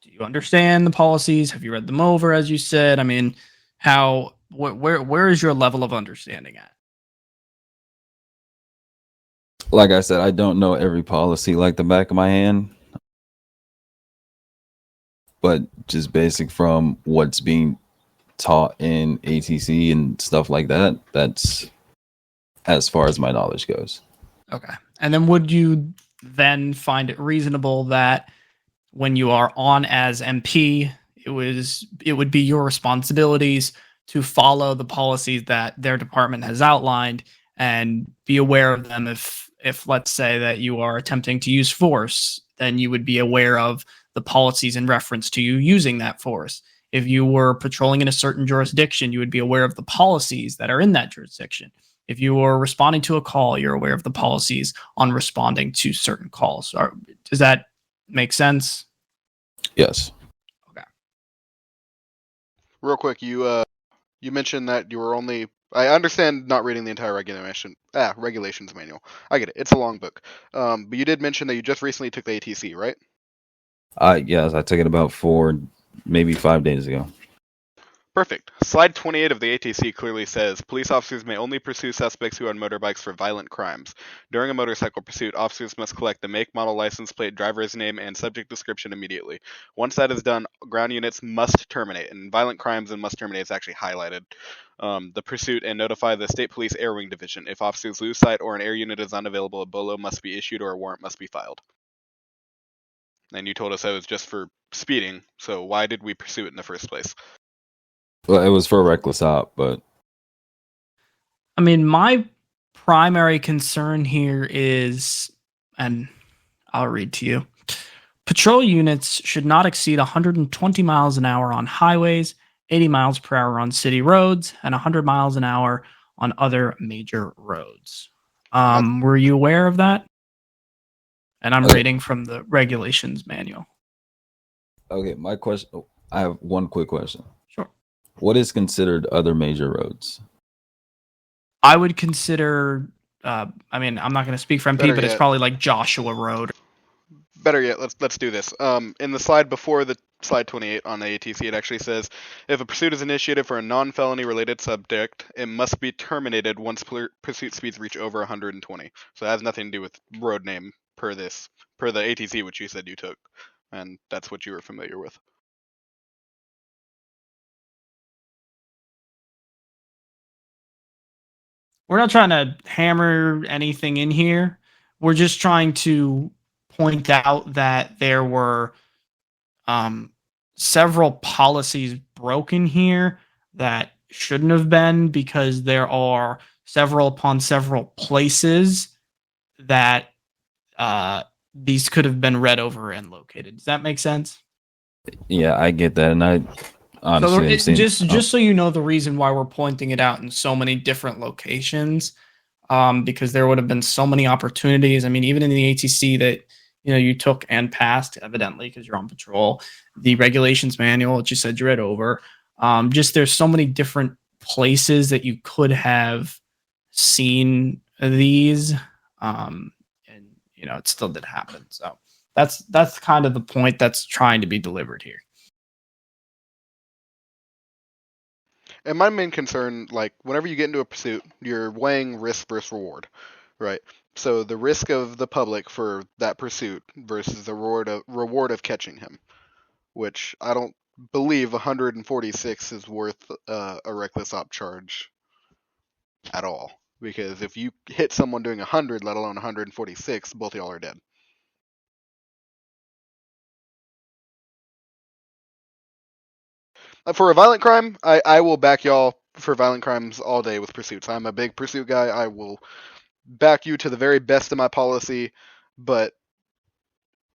do you understand the policies? Have you read them over, as you said? I mean, where is your level of understanding at? Like I said, I don't know every policy like the back of my hand, but just basic from what's being taught in ATC and stuff like that. That's as far as my knowledge goes. Okay. And then would you then find it reasonable that when you are on as MP, it would be your responsibilities to follow the policies that their department has outlined and be aware of them if let's say that you are attempting to use force, then you would be aware of the policies in reference to you using that force. If you were patrolling in a certain jurisdiction, you would be aware of the policies that are in that jurisdiction. If you were responding to a call, you're aware of the policies on responding to certain calls. Does that make sense? Yes. Okay. Real quick, you mentioned that you were only. I understand not reading the entire regulations manual. I get it. It's a long book. But you did mention that you just recently took the ATC, right? Yes, I took it about maybe 5 days ago. Perfect. Slide 28 of the ATC clearly says police officers may only pursue suspects who are on motorbikes for violent crimes. During a motorcycle pursuit, officers must collect the make, model, license plate, driver's name, and subject description immediately. Once that is done, ground units must terminate, and violent crimes and must terminate is actually highlighted. The pursuit and notify the State Police Air Wing Division. If officers lose sight or an air unit is unavailable, a BOLO must be issued or a warrant must be filed. And you told us that was just for speeding, so why did we pursue it in the first place? Well, it was for a reckless op, but I mean, my primary concern here is, and I'll read to you. Patrol units should not exceed 120 miles an hour on highways, 80 miles per hour on city roads, and 100 miles an hour on other major roads. Were you aware of that? And I'm reading from the regulations manual. Okay, my question. I have one quick question. Sure. What is considered other major roads? I would consider. I mean, I'm not going to speak for MP, Better but it's yet. probably like Joshua Road. Better yet, let's do this. In the slide before the slide 28 on the ATC, it actually says if a pursuit is initiated for a non-felony related subject, it must be terminated once pursuit speeds reach over 120. So it has nothing to do with road name per the ATC, which you said you took, and that's what you were familiar with. We're not trying to hammer anything in here. We're just trying to point out that there were several policies broken here that shouldn't have been, because there are several places that these could have been read over and located. Does that make sense? Yeah, I get that, and I honestly just so you know the reason why we're pointing it out in so many different locations, because there would have been so many opportunities. I mean, even in the ATC that you took and passed, evidently because you're on patrol, the regulations manual that you said you read over. Just there's so many different places that you could have seen these, and it still did happen. So that's kind of the point that's trying to be delivered here. And my main concern, like, whenever you get into a pursuit, you're weighing risk versus reward, right? So the risk of the public for that pursuit versus the reward of catching him, which I don't believe 146 is worth a reckless op charge at all. Because if you hit someone doing 100, let alone 146, both of y'all are dead. For a violent crime, I will back y'all for violent crimes all day with pursuits. I'm a big pursuit guy. I will back you to the very best of my policy, but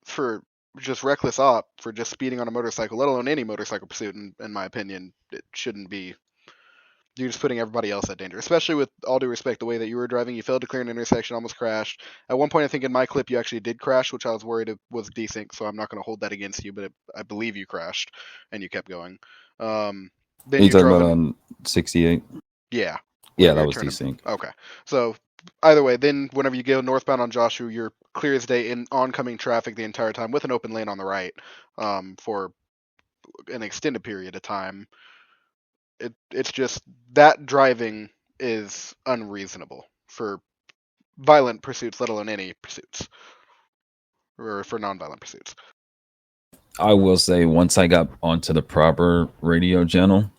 for just reckless op, for just speeding on a motorcycle, let alone any motorcycle pursuit, in my opinion, it shouldn't be. You're just putting everybody else at danger, especially with all due respect, the way that you were driving. You failed to clear an intersection, almost crashed. At one point, I think in my clip, you actually did crash, which I was worried it was desync, so I'm not going to hold that against you, but I believe you crashed, and you kept going. Then you talking about on 68? Yeah. Yeah, that was desync. Okay. So either way, then whenever you go northbound on Joshua, you're clear as day in oncoming traffic the entire time with an open lane on the right for an extended period of time. It's just that driving is unreasonable for violent pursuits, let alone any pursuits, or for non-violent pursuits. I will say, once I got onto the proper radio channel,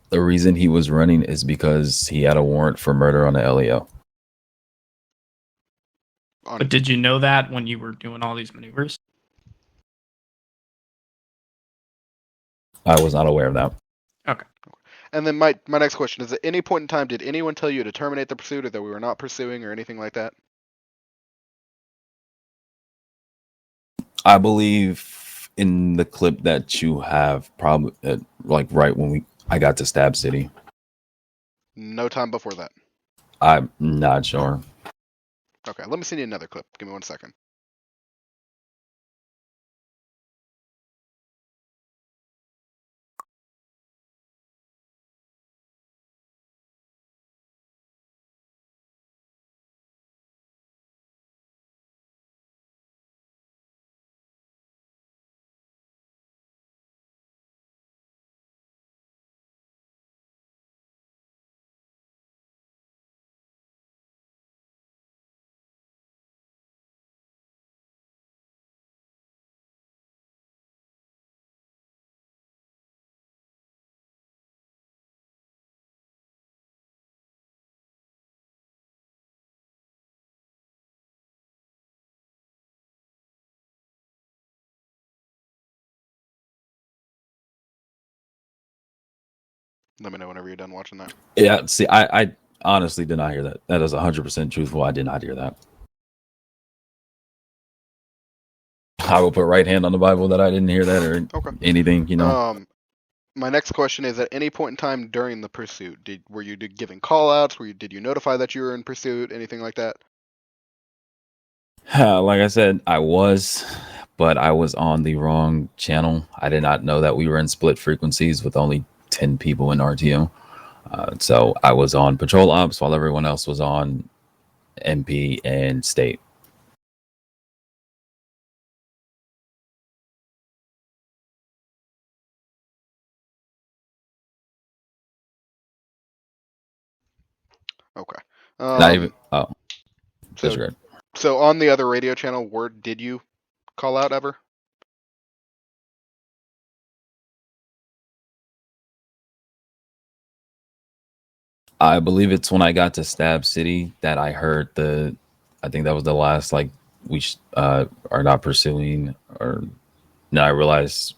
the reason he was running is because he had a warrant for murder on the LEO. But did you know that when you were doing all these maneuvers? I was not aware of that. Okay. And then my next question is: at any point in time, did anyone tell you to terminate the pursuit, or that we were not pursuing, or anything like that? I believe in the clip that you have, probably like right when I got to Stab City. No time before that. I'm not sure. Okay, let me send you another clip. Give me 1 second. Let me know whenever you're done watching that. Yeah, see, I honestly did not hear that. That is 100% truthful. I did not hear that. I will put right hand on the Bible that I didn't hear that or anything, you know. My next question is: at any point in time during the pursuit, were you giving call-outs? Did you notify that you were in pursuit? Anything like that? Like I said, I was, but I was on the wrong channel. I did not know that we were in split frequencies with only 10 people in RTO. So I was on patrol ops while everyone else was on MP and state. Okay. Not even. Oh, disregard. So on the other radio channel, did you call out ever? I believe it's when I got to Stab City that I heard I think that was the last, like, we are not pursuing, or no, I realized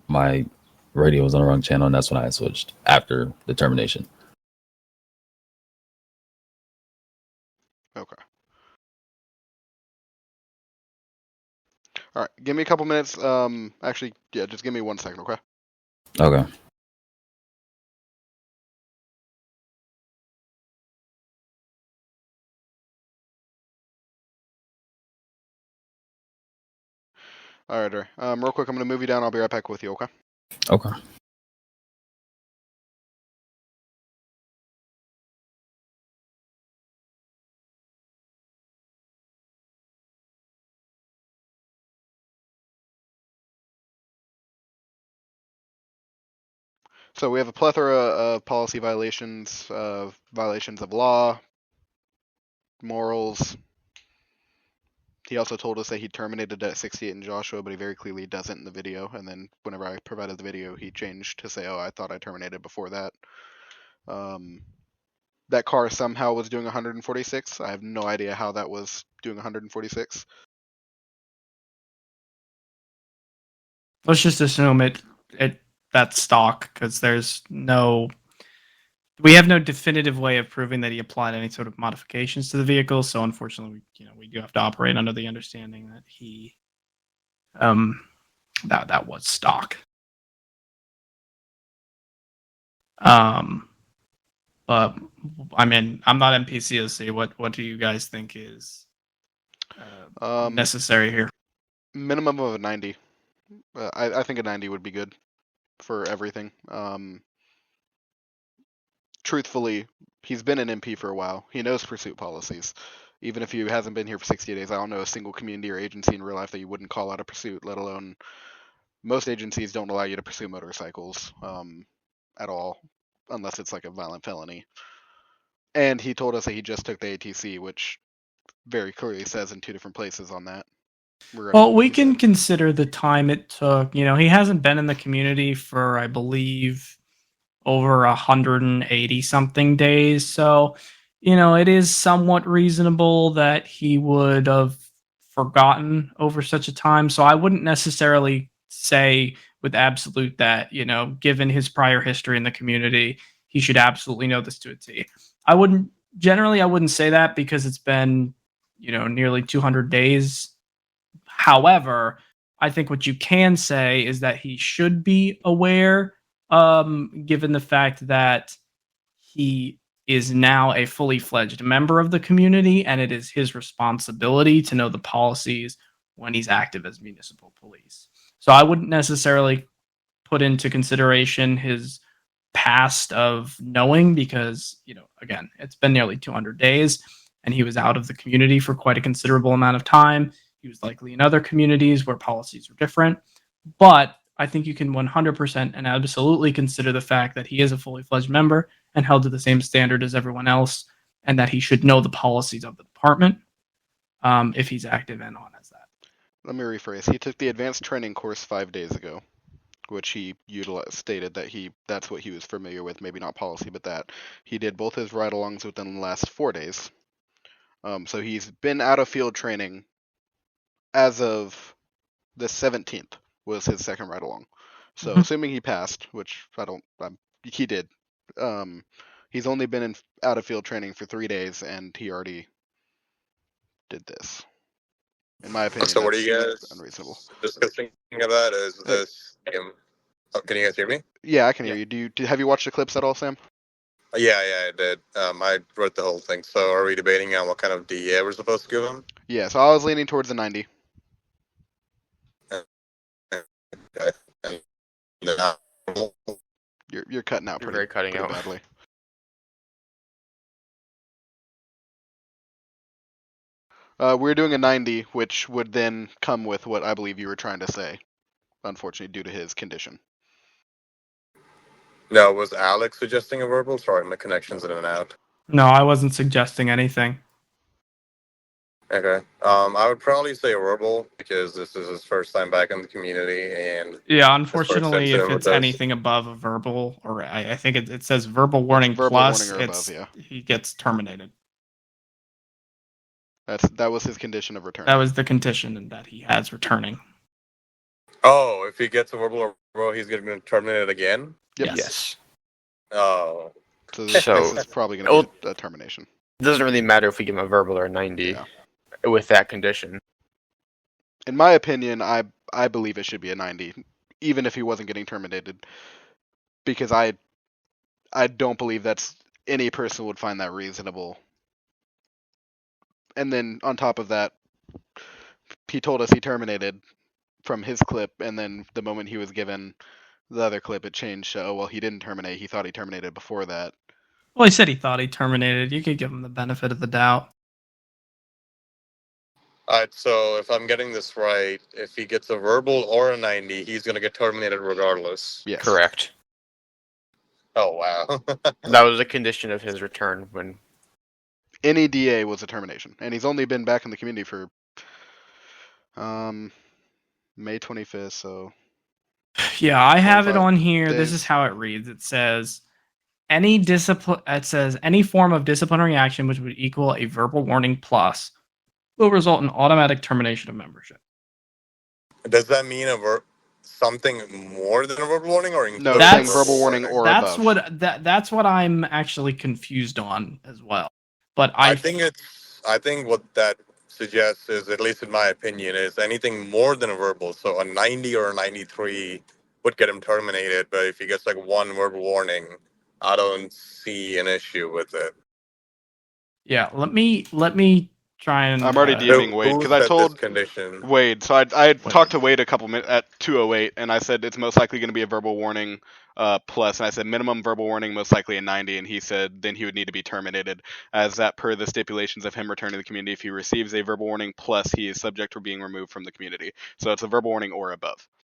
my radio was on the wrong channel, and that's when I switched after the termination. Okay. All right. Give me a couple minutes. Actually, yeah, just give me 1 second, okay? Okay. All right, Dre. Real quick, I'm gonna move you down. I'll be right back with you, okay? Okay. So we have a plethora of policy violations, violations of law, morals. He also told us that he terminated at 68 in Joshua, but he very clearly doesn't in the video. And then whenever I provided the video, he changed to say, "Oh, I thought I terminated before that." That car somehow was doing 146. I have no idea how that was doing 146. Let's just assume that's stock because we have no definitive way of proving that he applied any sort of modifications to the vehicle. So unfortunately, we do have to operate under the understanding that he that was stock. But I mean, I'm not NPCOC. What do you guys think is necessary here? Minimum of a 90. I think a 90 would be good for everything. truthfully, he's been an MP for a while. He knows pursuit policies. Even if he hasn't been here for 60 days, I don't know a single community or agency in real life that you wouldn't call out a pursuit, let alone most agencies don't allow you to pursue motorcycles at all, unless it's like a violent felony. And he told us that he just took the ATC, which very clearly says in 2 different places on that. Well, we can consider the time it took. You know, he hasn't been in the community for, I believe, over 180 something days. So, you know, it is somewhat reasonable that he would have forgotten over such a time. So I wouldn't necessarily say with absolute that, you know, given his prior history in the community, he should absolutely know this to a T. I wouldn't say that because it's been, you know, nearly 200 days. However, I think what you can say is that he should be aware, given the fact that he is now a fully fledged member of the community, and it is his responsibility to know the policies when he's active as municipal police. So I wouldn't necessarily put into consideration his past of knowing because, you know, again, it's been nearly 200 days and he was out of the community for quite a considerable amount of time. He was likely in other communities where policies were different. But I think you can 100% and absolutely consider the fact that he is a fully fledged member and held to the same standard as everyone else, and that he should know the policies of the department if he's active and on as that. Let me rephrase. He took the advanced training course 5 days ago, which he stated that that's what he was familiar with, maybe not policy, but that. He did both his ride-alongs within the last 4 days. So he's been out of field training as of the 17th was his second ride-along. So assuming he passed, which he did, he's only been out of field training for 3 days, and he already did this. In my opinion, so what are you guys unreasonable discussing about? Is this? Can you guys hear me? Yeah, I can hear you. Have you watched the clips at all, Sam? Yeah, I did. I wrote the whole thing. So are we debating on what kind of DEA we're supposed to give him? Yeah, so I was leaning towards the 90. Okay. And You're cutting out pretty badly. We're doing a 90, which would then come with what I believe you were trying to say, unfortunately, due to his condition. No, was Alex suggesting a verbal? Sorry, my connection's in and out. No, I wasn't suggesting anything. Okay. I would probably say a verbal because this is his first time back in the community, and yeah, unfortunately, if it's anything above a verbal, or I think it says verbal warning plus, he gets terminated. That was his condition of return. That was the condition that he has returning. Oh, if he gets a verbal, he's going to be terminated again? Yep. Yes. Oh. So this is probably going to be a termination. It doesn't really matter if we give him a verbal or a 90 with that condition. In my opinion, I believe it should be a 90, even if he wasn't getting terminated, because I don't believe that's any person would find that reasonable. And then on top of that, he told us he terminated from his clip, and then the moment he was given the other clip, it changed. Oh, well, he didn't terminate. He thought he terminated before that. Well, he said he thought he terminated. You could give him the benefit of the doubt. Alright, so if I'm getting this right, if he gets a verbal or a 90, he's going to get terminated regardless. Yes. Correct. Oh, wow. That was a condition of his return when... Any DA was a termination. And he's only been back in the community for May 25th, so... Yeah, I have it on here. Days. This is how it reads. It says... Any form of disciplinary action which would equal a verbal warning plus will result in automatic termination of membership. Does that mean something more than a verbal warning, or no? That's verbal warning or that's above. That's what I'm actually confused on as well. But I think what that suggests is, at least in my opinion, is anything more than a verbal. So a 90 or a 93 would get him terminated, but if he gets like one verbal warning, I don't see an issue with it. Yeah, let me try and. I'm already Who, DMing Wade who because I set told this condition? Wade. So I talked to Wade a couple minutes at 2:08, and I said it's most likely going to be a verbal warning plus, and I said minimum verbal warning, most likely a 90, and he said then he would need to be terminated, as that per the stipulations of him returning to the community. If he receives a verbal warning plus, he is subject to being removed from the community. So it's a verbal warning or above.